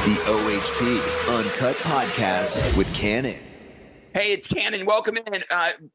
The OHP Uncut Podcast with Kannon. Hey, it's Kannon. Welcome in.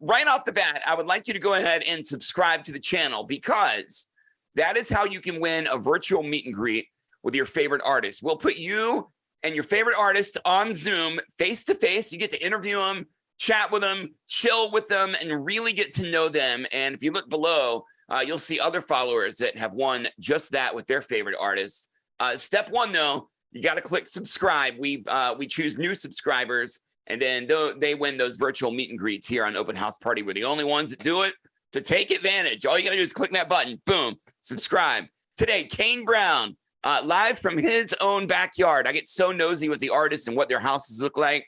Right off the bat, I would like you to go ahead and subscribe to the channel because that is how you can win a virtual meet and greet with your favorite artist. We'll put you and your favorite artist on Zoom face to face. You get to interview them, chat with them, chill with them, and really get to know them. And if you look below, you'll see other followers that have won just that with their favorite artists. Step one, though, you got to click subscribe. We choose new subscribers, and then they win those virtual meet and greets here on Open House Party. We're the only ones that do it. To take advantage, all you got to do is click that button. Boom, subscribe. Today, Kane Brown, live from his own backyard. I get so nosy with the artists and what their houses look like.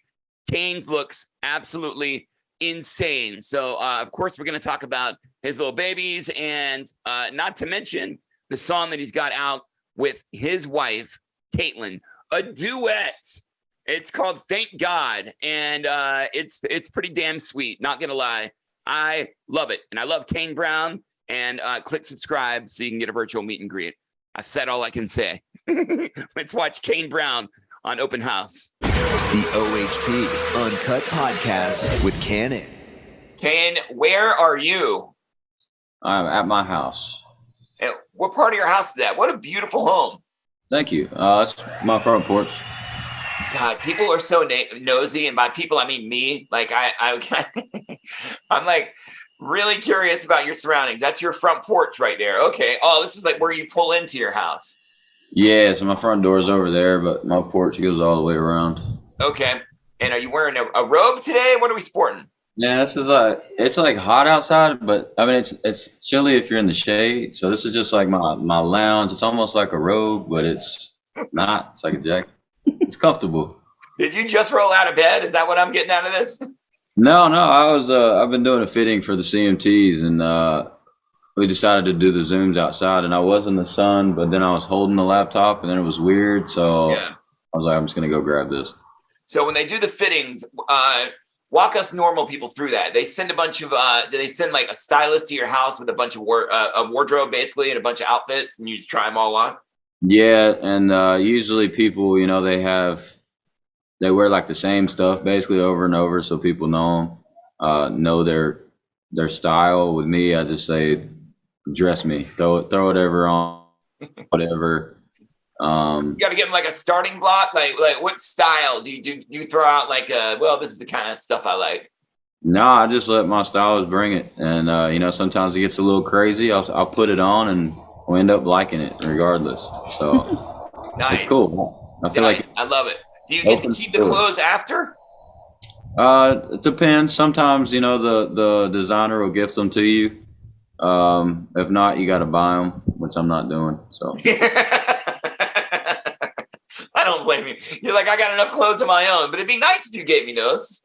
Kane's looks absolutely insane. So, of course, we're going to talk about his little babies and not to mention the song that he's got out with his wife, Caitlin, a duet. It's called Thank God, and it's pretty damn sweet, not gonna lie. I love it, and I love Kane Brown, and click subscribe so you can get a virtual meet and greet. I've said all I can say. Let's watch Kane Brown on Open House. The OHP Uncut Podcast with Kannon. Kane, where are you? I'm at my house. And what part of your house is that? What a beautiful home. Thank you. It's my front porch. God, people are so nosy, and by people I mean me. Like I'm like really curious about your surroundings. That's your front porch right there. Okay. Oh, this is like where you pull into your house. Yeah, so my front door is over there, but my porch goes all the way around. Okay. And are you wearing a robe today? What are we sporting? Yeah, this is it's like hot outside, but I mean it's chilly if you're in the shade. So this is just like my lounge. It's almost like a robe, but it's not. It's like a jacket. It's comfortable. Did you just roll out of bed? Is that what I'm getting out of this? No, I've been doing a fitting for the CMTs, and we decided to do the Zooms outside, and I was in the sun, but then I was holding the laptop, and then it was weird, so yeah. I was like, I'm just gonna go grab this. So when they do the fittings, walk us normal people through that. They send a bunch of, do they send like a stylist to your house with a bunch of a wardrobe basically and a bunch of outfits and you just try them all on? Yeah. And usually people, they wear like the same stuff basically over and over. So people know their style. With me, I just say, dress me, throw whatever on, whatever. You got to give them like a starting block. Like what style do you throw out? Like, well, this is the kind of stuff I like. No, I just let my stylist bring it, and sometimes it gets a little crazy. I'll put it on, and we'll end up liking it regardless. So nice. It's cool. I feel like I love it. Do you get to keep the clothes after? It depends. Sometimes the designer will gift them to you. If not, you got to buy them, which I'm not doing. So. I don't blame you. You're like, I got enough clothes of my own, but it'd be nice if you gave me those.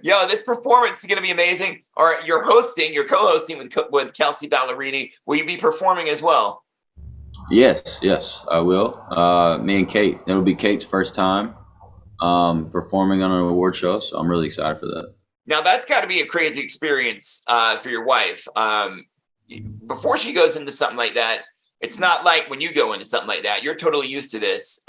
Yo, this performance is going to be amazing. Or you're co-hosting with Kelsey Ballerini. Will you be performing as well? Yes, I will. Me and Kate. It'll be Kate's first time performing on an award show, so I'm really excited for that. Now, that's got to be a crazy experience for your wife. Before she goes into something like that, it's not like when you go into something like that, you're totally used to this.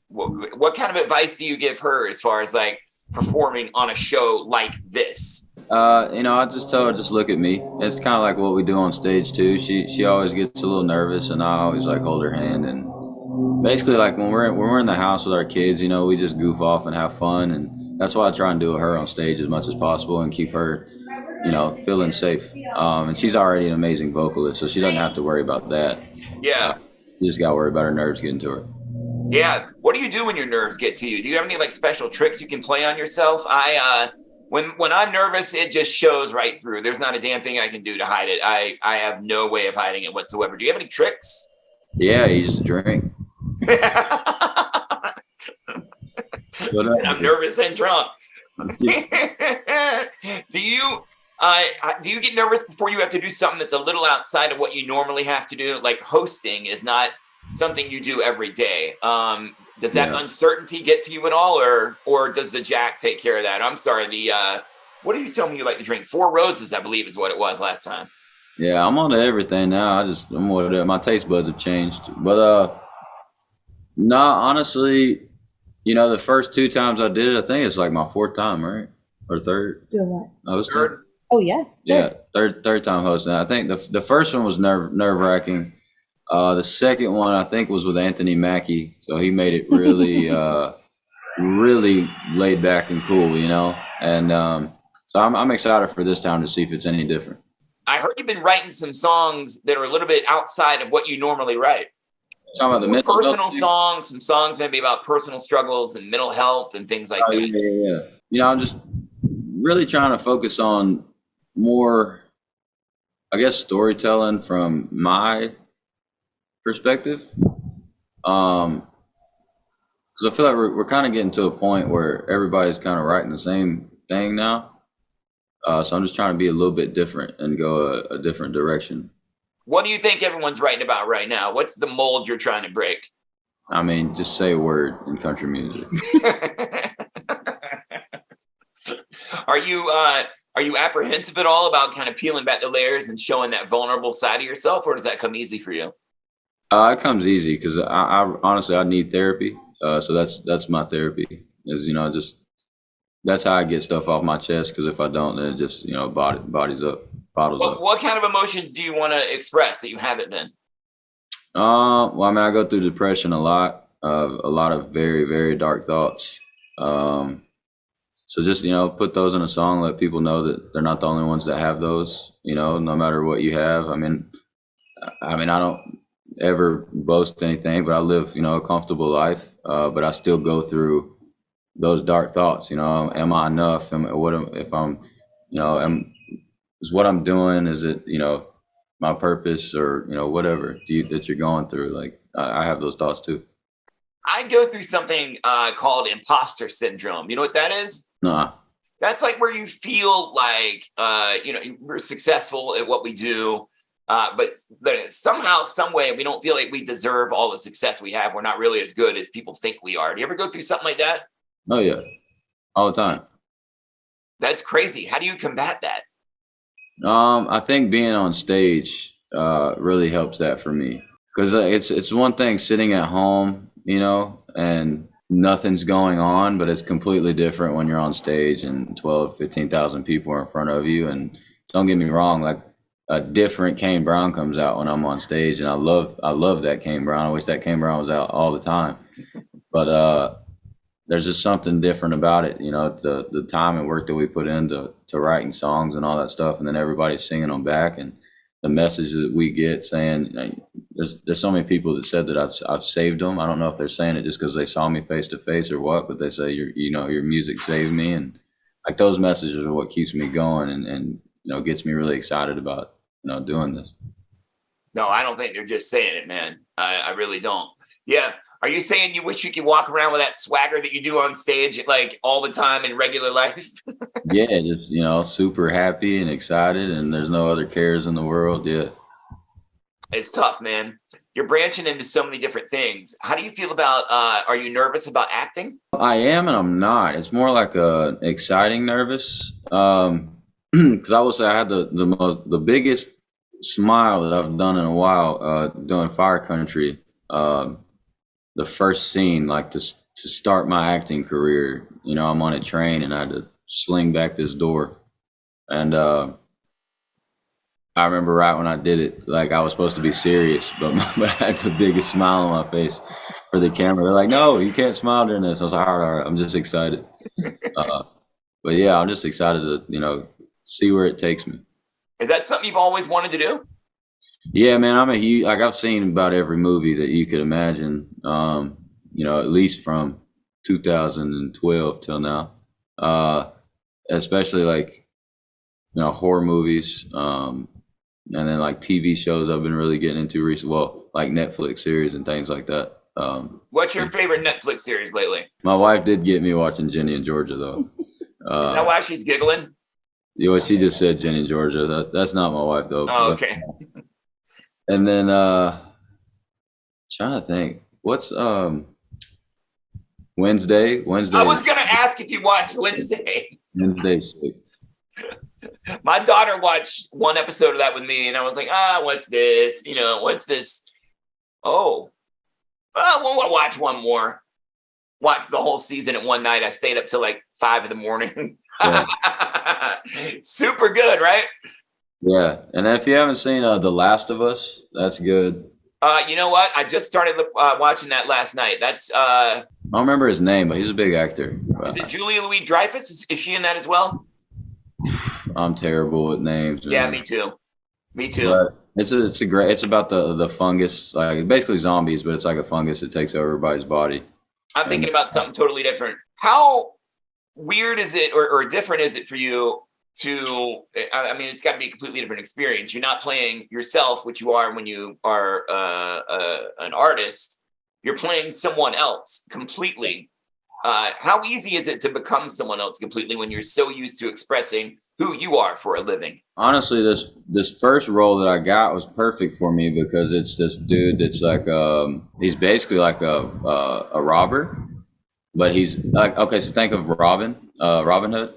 What kind of advice do you give her as far as like performing on a show like this? I just tell her, just look at me. It's kind of like what we do on stage too. She always gets a little nervous, and I always like hold her hand. And basically, like when we're in the house with our kids, we just goof off and have fun. And that's why I try and do with her on stage as much as possible and keep her, feeling safe. And she's already an amazing vocalist, so she doesn't have to worry about that. Yeah. She just got to worry about her nerves getting to her. Yeah. What do you do when your nerves get to you? Do you have any like special tricks you can play on yourself? When I'm nervous, it just shows right through. There's not a damn thing I can do to hide it. I have no way of hiding it whatsoever. Do you have any tricks? Yeah, you just drink. I'm nervous and drunk. Do you get nervous before you have to do something that's a little outside of what you normally have to do? Like hosting is not something you do every day. Does that uncertainty get to you at all, or does the Jack take care of that? I'm sorry. What did you tell me you like to drink? Four Roses, I believe, is what it was last time. Yeah, I'm on to everything now. My taste buds have changed. But No, honestly, the first two times I did it, I think it's like my fourth time, right? Or third. Doing what? Hosting. Third. Oh yeah. Yeah, third time hosting. I think the first one was nerve wracking. The second one I think was with Anthony Mackie, so he made it really really laid back and cool, And so I'm excited for this time to see if it's any different. I heard you've been writing some songs that are a little bit outside of what you normally write. Talking about the mental personal health songs, some songs maybe about personal struggles and mental health and things like that. Yeah. I'm just really trying to focus on more, I guess, storytelling from my perspective. Because I feel like we're kind of getting to a point where everybody's kind of writing the same thing now. So I'm just trying to be a little bit different and go a different direction. What do you think everyone's writing about right now? What's the mold you're trying to break? I mean, just say a word in country music. Are you apprehensive at all about kind of peeling back the layers and showing that vulnerable side of yourself, or does that come easy for you? It comes easy because I honestly I need therapy. So that's my therapy. Is just that's how I get stuff off my chest. Because if I don't, then it just bottles up. What kind of emotions do you want to express that you haven't been? Well, I mean, I go through depression a lot of very, very dark thoughts. So just, put those in a song, let people know that they're not the only ones that have those, no matter what you have. I mean, I don't ever boast anything, but I live, a comfortable life. But I still go through those dark thoughts, am I enough? Is what I'm doing, is it, my purpose or, whatever that you're going through? Like, I have those thoughts too. I go through something called imposter syndrome. You know what that is? Nah. That's like where you feel like, we're successful at what we do. But somehow, some way, we don't feel like we deserve all the success we have. We're not really as good as people think we are. Do you ever go through something like that? Oh, yeah. All the time. That's crazy. How do you combat that? I think being on stage really helps that for me. Because it's one thing sitting at home, and nothing's going on, but it's completely different when you're on stage and 12, 15,000 people are in front of you. And don't get me wrong, like a different Kane Brown comes out when I'm on stage, and I love that Kane Brown. I wish that Kane Brown was out all the time. But there's just something different about it, the time and work that we put into writing songs and all that stuff, and then everybody's singing them back, and the message that we get saying, there's so many people that said that I've saved them. I don't know if they're saying it just because they saw me face to face or what, but they say your music saved me, and like those messages are what keeps me going and gets me really excited about doing this. No, I don't think they're just saying it, man. I really don't. Yeah. Are you saying you wish you could walk around with that swagger that you do on stage, like all the time in regular life? Yeah, just, super happy and excited, and there's no other cares in the world. Yeah. It's tough, man. You're branching into so many different things. How do you feel about, are you nervous about acting? I am, and I'm not. It's more like a exciting nervous. Because I will say I had the biggest smile that I've done in a while doing Fire Country. The first scene, like to start my acting career, I'm on a train and I had to sling back this door. And I remember right when I did it, like I was supposed to be serious, but I had the biggest smile on my face for the camera. They're like, no, you can't smile during this. I was like, all right, I'm just excited. But yeah, I'm just excited to, see where it takes me. Is that something you've always wanted to do? Yeah, man, I've seen about every movie that you could imagine, at least from 2012 till now, especially like, horror movies, and then like TV shows I've been really getting into recently, well, like Netflix series and things like that. What's your favorite Netflix series lately? My wife did get me watching Jenny and Georgia, though. Is that why she's giggling? She just said Jenny and Georgia. That's not my wife, though. Oh, okay. And then trying to think, what's Wednesday? I was gonna ask if you watched Wednesday. Wednesday's sick. My daughter watched one episode of that with me, and I was like, what's this? What's this? Oh, We'll watch one more. Watch the whole season at one night. I stayed up till like 5 a.m. Yeah. Super good, right? Yeah. And if you haven't seen The Last of Us, that's good. You know what? I just started watching that last night. That's I don't remember his name, but he's a big actor. Is it Julia Louis-Dreyfus? Is she in that as well? I'm terrible with names. Yeah, me too. But it's about the fungus, like basically zombies, but it's like a fungus that takes over everybody's body. I'm thinking about something totally different. How weird is it or different is it for you to, I mean, it's got to be a completely different experience. You're not playing yourself, which you are when you are an artist. You're playing someone else completely. How easy is it to become someone else completely when you're so used to expressing who you are for a living? Honestly, this first role that I got was perfect for me because it's this dude that's like he's basically like a robber, but he's like, okay, so think of Robin Hood.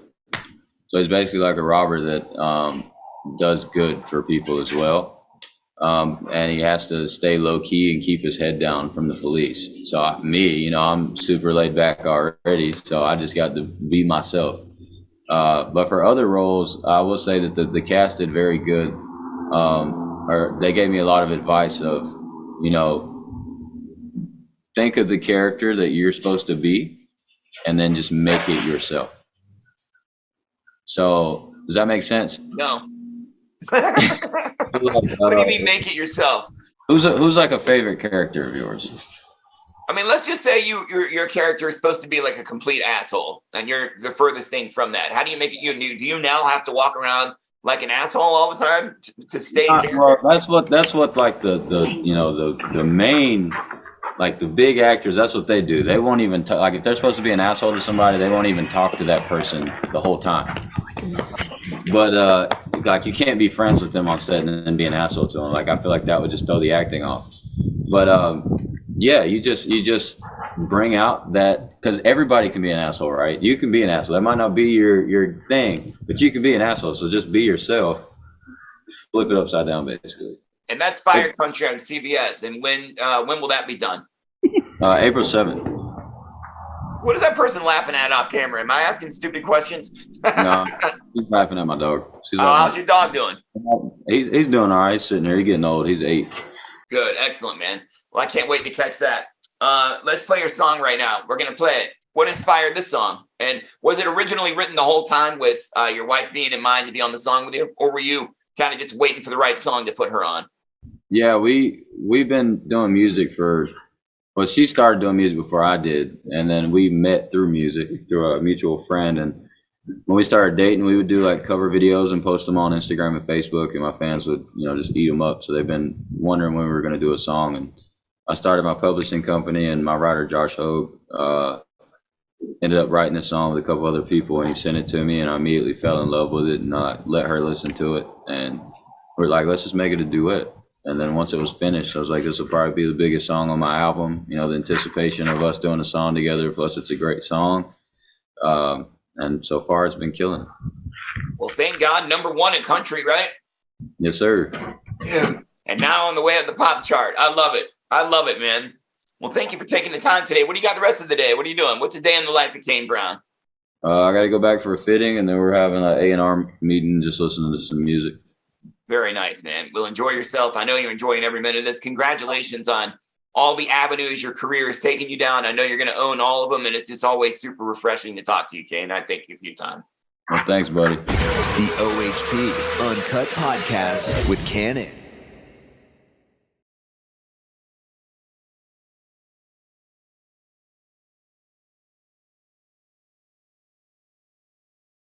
So he's basically like a robber that does good for people as well. And he has to stay low key and keep his head down from the police. So I'm super laid back already, so I just got to be myself. But for other roles, I will say that the cast did very good. Or they gave me a lot of advice of, think of the character that you're supposed to be, and then just make it yourself. So does that make sense? No. What do you mean make it yourself? Who's like a favorite character of yours? I mean, let's just say your character is supposed to be like a complete asshole, and you're the furthest thing from that. How do you make it you? Do you now have to walk around like an asshole all the time to stay? Well, that's what like the main, like the big actors. That's what they do. They won't even like if they're supposed to be an asshole to somebody, they won't even talk to that person the whole time. But like you can't be friends with them on set and then be an asshole to them. Like I feel like that would just throw the acting off. But yeah, you just bring out that, because everybody can be an asshole, right? You can be an asshole. That might not be your thing, but you can be an asshole. So just be yourself. Flip it upside down, basically. And that's Fire Country on CBS. And when will that be done? April 7th. What is that person laughing at off camera? Am I asking stupid questions? No, she's laughing at my dog. How's your dog doing? He's doing all right. He's sitting there. He's getting old. He's 8. Good. Excellent, man. Well, I can't wait to catch that. Let's play your song right now. We're going to play it. What inspired this song? And was it originally written the whole time with your wife being in mind to be on the song with you? Or were you kind of just waiting for the right song to put her on? Yeah, we've been doing music well, she started doing music before I did. And then we met through music, through a mutual friend. And when we started dating, we would do like cover videos and post them on Instagram and Facebook. And my fans would, just eat them up. So they've been wondering when we were going to do a song. And I started my publishing company, and my writer, Josh Hogue, ended up writing a song with a couple other people, and he sent it to me, and I immediately fell in love with it, and I let her listen to it. And we're like, let's just make it a duet. And then once it was finished, I was like, this will probably be the biggest song on my album. The anticipation of us doing a song together, plus it's a great song. And so far it's been killing it. Well, thank God, #1 in country, right? Yes, sir. Yeah. And now on the way up the pop chart. I love it, man. Well, thank you for taking the time today. What do you got the rest of the day? What are you doing? What's a day in the life of Kane Brown? I got to go back for a fitting, and then we're having an A&R meeting, just listening to some music. Very nice, man. Well, enjoy yourself. I know you're enjoying every minute of this. Congratulations on all the avenues your career has taken you down. I know you're going to own all of them, and it's just always super refreshing to talk to you, Kane. I thank you for your time. Well, thanks, buddy. The OHP Uncut Podcast with Kannon.